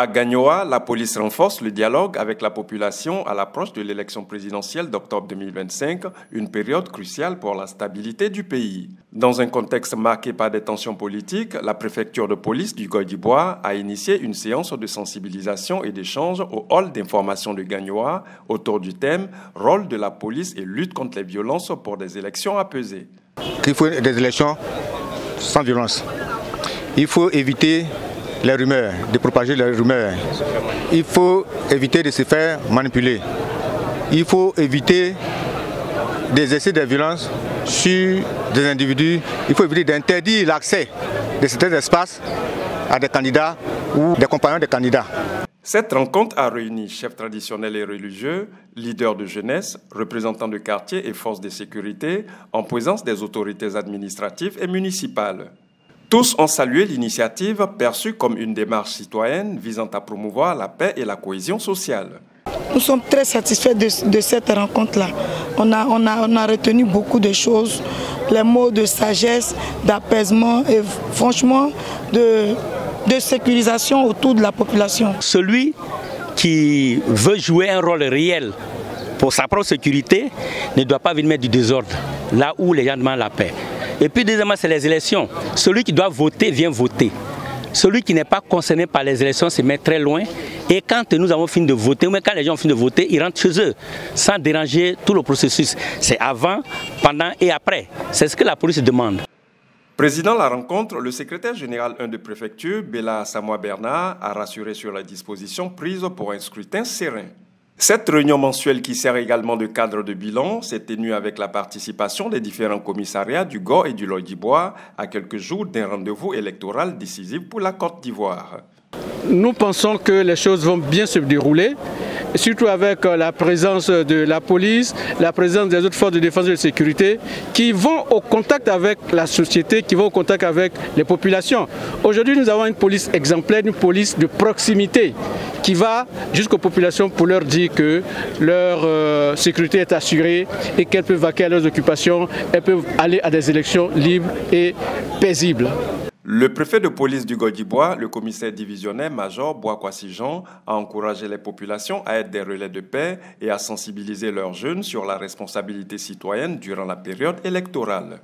À Gagnoa, la police renforce le dialogue avec la population à l'approche de l'élection présidentielle d'octobre 2025, une période cruciale pour la stabilité du pays. Dans un contexte marqué par des tensions politiques, la préfecture de police du Goy-d'Ivoire a initié une séance de sensibilisation et d'échange au hall d'information de Gagnoa autour du thème « Rôle de la police et lutte contre les violences pour des élections apaisées ». Il faut des élections sans violence. Il faut éviter les rumeurs, de propager les rumeurs. Il faut éviter de se faire manipuler. Il faut éviter d'exercer des violences sur des individus. Il faut éviter d'interdire l'accès de certains espaces à des candidats ou des compagnons des candidats. Cette rencontre a réuni chefs traditionnels et religieux, leaders de jeunesse, représentants de quartiers et forces de sécurité, en présence des autorités administratives et municipales. Tous ont salué l'initiative perçue comme une démarche citoyenne visant à promouvoir la paix et la cohésion sociale. Nous sommes très satisfaits de cette rencontre-là. On a retenu beaucoup de choses, les mots de sagesse, d'apaisement et franchement de sécurisation autour de la population. Celui qui veut jouer un rôle réel pour sa propre sécurité ne doit pas venir mettre du désordre là où les gens demandent la paix. Et puis deuxièmement, c'est les élections. Celui qui doit voter vient voter. Celui qui n'est pas concerné par les élections se met très loin. Et quand nous avons fini de voter, ou quand les gens ont fini de voter, ils rentrent chez eux sans déranger tout le processus. C'est avant, pendant et après. C'est ce que la police demande. Président de la rencontre, le secrétaire général 1 de préfecture, Bella Samoa Bernard, a rassuré sur la disposition prise pour un scrutin serein. Cette réunion mensuelle qui sert également de cadre de bilan s'est tenue avec la participation des différents commissariats du GOR et du Goy-d'Ivoire à quelques jours d'un rendez-vous électoral décisif pour la Côte d'Ivoire. Nous pensons que les choses vont bien se dérouler, surtout avec la présence de la police, la présence des autres forces de défense et de sécurité qui vont au contact avec la société, qui vont au contact avec les populations. Aujourd'hui, nous avons une police exemplaire, une police de proximité qui va jusqu'aux populations pour leur dire que leur sécurité est assurée et qu'elles peuvent vaquer à leurs occupations, elles peuvent aller à des élections libres et paisibles. Le préfet de police du Goy-d'Ivoire, le commissaire divisionnaire Major Boakwasi Jean, a encouragé les populations à être des relais de paix et à sensibiliser leurs jeunes sur la responsabilité citoyenne durant la période électorale.